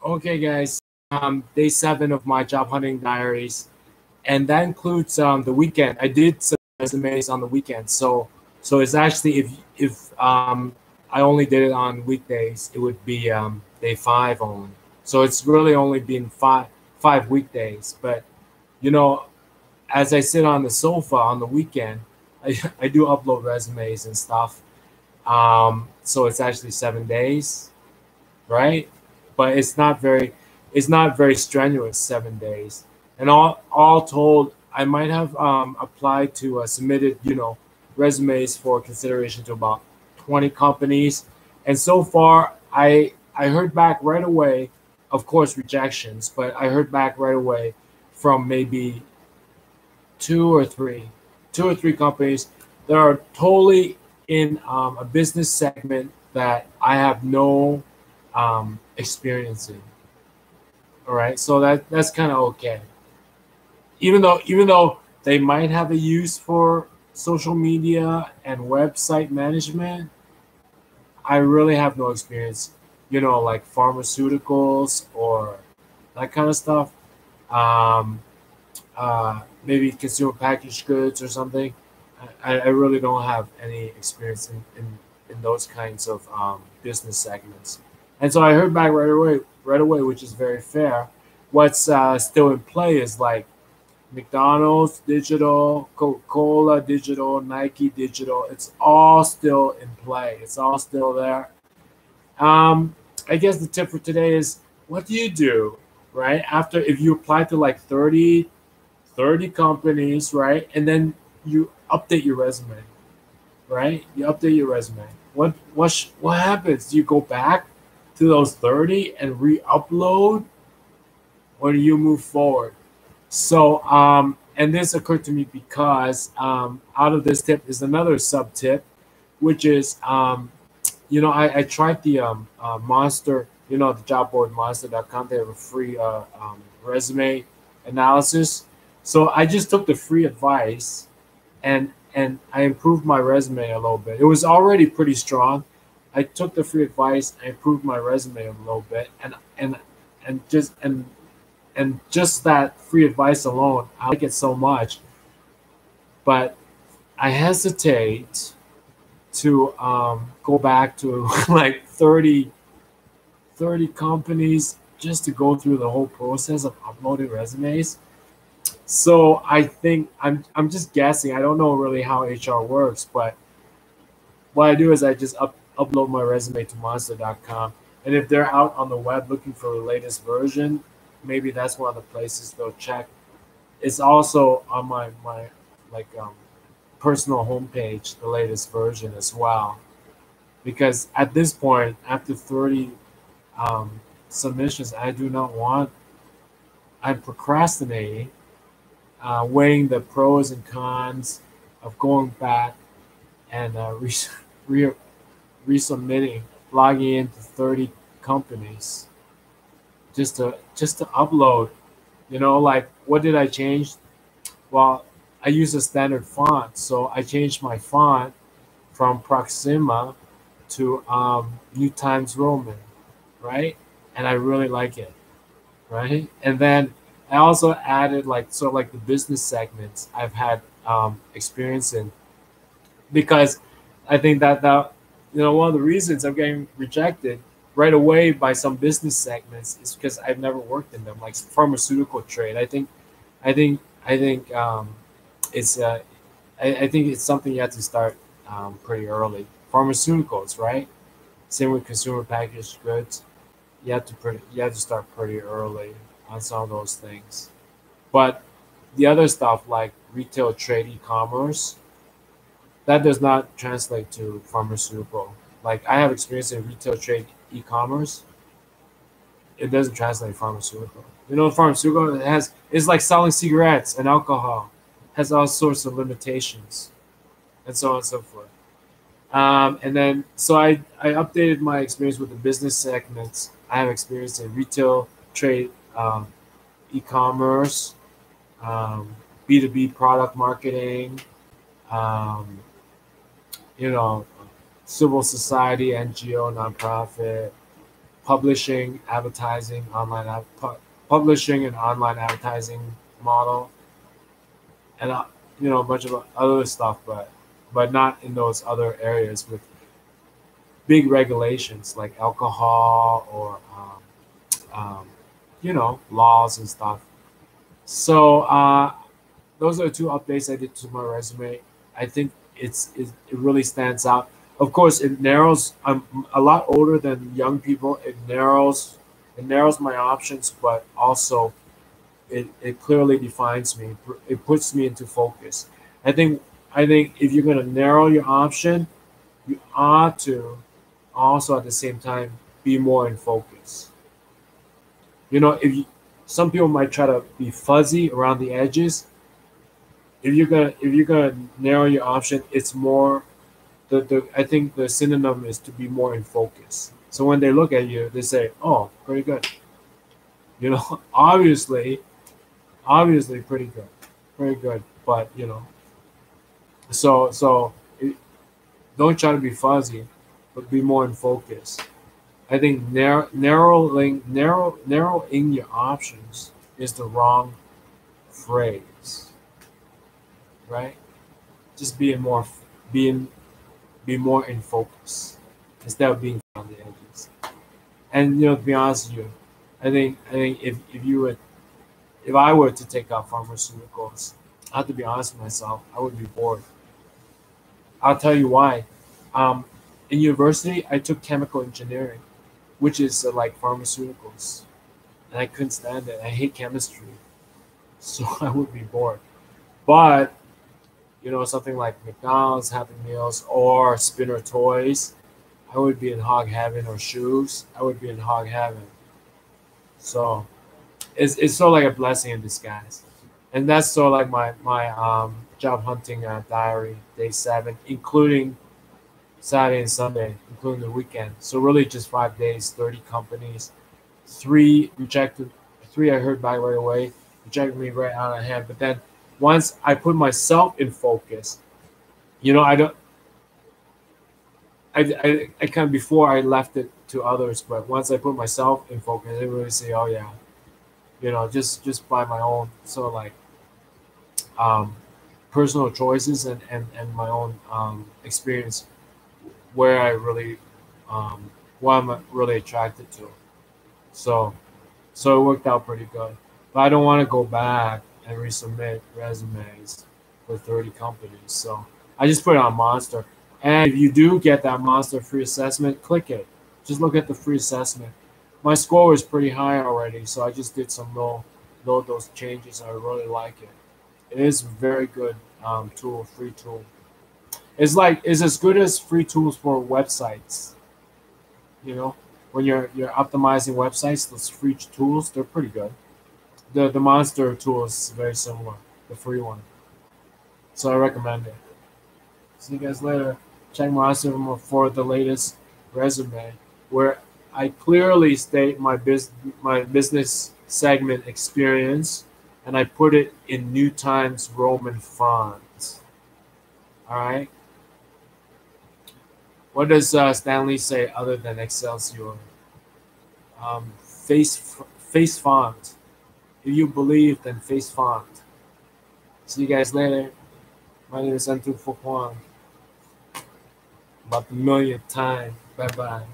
Okay, guys. Day 7 of my job hunting diaries, and that includes the weekend. I did some resumes on the weekend, so it's actually if I only did it on weekdays, it would be day 5 only. So it's really only been five weekdays. But you know, as I sit on the sofa on the weekend, I do upload resumes and stuff. So it's actually 7 days, right? But it's not very strenuous 7 days. And all told, I might have applied to submitted resumes for consideration to about 20 companies, and so far I heard back right away. Of course, rejections, but I heard back right away from maybe two or three, two or three companies that are totally in a business segment that I have no experience in. All right, so that's kind of okay. Even though they might have a use for social media and website management, I really have no experience. Like pharmaceuticals or that kind of stuff. Um, Maybe consumer packaged goods or something. I really don't have any experience in those kinds of business segments. And so I heard back right away, which is very fair. What's still in play is like McDonald's digital, Coca-Cola digital, Nike digital. It's all still in play. It's all still there. Um, I guess the tip for today is what do you do, right? After if you apply to like 30 companies, right? And then you update your resume, right? You update your resume. What happens? Do you go back to those 30 and re-upload, or do you move forward? So, and this occurred to me because out of this tip is another sub tip, which is, I tried the Monster, the job board monster.com. They have a free resume analysis. So I just took the free advice and I improved my resume a little bit. It was already pretty strong. I took the free advice, I improved my resume a little bit, and just that free advice alone, I like it so much. But I hesitate to go back to like 30 companies just to go through the whole process of uploading resumes. So I think I'm just guessing. I don't know really how HR works, but what I do is I just upload my resume to monster.com, and if they're out on the web looking for the latest version, maybe that's one of the places they'll check. It's also on my like personal homepage, the latest version as well. Because at this point, after 30 submissions, I do not want. I'm procrastinating, weighing the pros and cons of going back and re- resubmitting, logging into 30 companies just to upload. Like what did I change? Well, I use a standard font, so I changed my font from Proxima to New Times Roman, right? And I really like it, right? And then I also added like the business segments I've had experience in, because I think that one of the reasons I'm getting rejected right away by some business segments is because I've never worked in them, like pharmaceutical trade. I think it's I think it's something you have to start pretty early. Pharmaceuticals, right? Same with consumer packaged goods. You have to start pretty early on some of those things. But the other stuff like retail trade e-commerce, that does not translate to pharmaceutical. Like I have experience in retail trade e-commerce. It doesn't translate to pharmaceutical. Pharmaceutical it's like selling cigarettes and alcohol, has all sorts of limitations and so on and so forth. And then so I updated my experience with the business segments. I have experience in retail trade, e-commerce, um, B2B product marketing, um, you know, civil society, NGO, nonprofit, publishing, advertising, publishing and online advertising model, and a bunch of other stuff, but not in those other areas with big regulations like alcohol or laws and stuff. So those are the two updates I did to my resume. I think it really stands out. Of course, it narrows. I'm a lot older than young people. It narrows my options, but also it clearly defines me. It puts me into focus. I think if you're gonna narrow your option, you ought to also at the same time be more in focus. Some people might try to be fuzzy around the edges. If you're gonna narrow your option, it's more the I think the synonym is to be more in focus. So when they look at you, they say, "Oh, pretty good." Obviously, pretty good, pretty good. But so don't try to be fuzzy, but be more in focus. I think narrowing your options is the wrong phrase, right? Just being be more in focus instead of being on the edges. And to be honest with you, I think if I were to take up pharmaceuticals, I have to be honest with myself, I would be bored. I'll tell you why. Um, in university, I took chemical engineering, which is like pharmaceuticals, and I couldn't stand it. I hate chemistry, so I would be bored. But something like McDonald's, Happy Meals, or Spinner Toys, I would be in hog heaven, or shoes, I would be in hog heaven. So it's sort of like a blessing in disguise, and that's sort of like my job hunting diary, day 7, including Saturday and Sunday, including the weekend. So really, just 5 days, 30 companies, 3 rejected, 3 I heard back right away, rejected me right out of hand. But then once I put myself in focus, I don't. I kind of before I left it to others, but once I put myself in focus, they really say, "Oh yeah," just by my own sort of like um, personal choices and my own experience where I really what I'm really attracted to. So so it worked out pretty good. But I don't want to go back and resubmit resumes for 30 companies. So I just put it on Monster. And if you do get that Monster free assessment, click it. Just look at the free assessment. My score was pretty high already, so I just did some load those changes. I really like it. It is a very good tool, free tool. It's as good as free tools for websites. You know, when you're optimizing websites, those free tools, they're pretty good. The Monster tool is very similar, the free one. So I recommend it. See you guys later. Check Monster for the latest resume, where I clearly state my business segment experience, and I put it in New Times Roman font. All right. What does Stanley say other than Excelsior? Face font. If you believe, then face font. See you guys later. My name is Antu Fokwang. About the millionth time. Bye bye.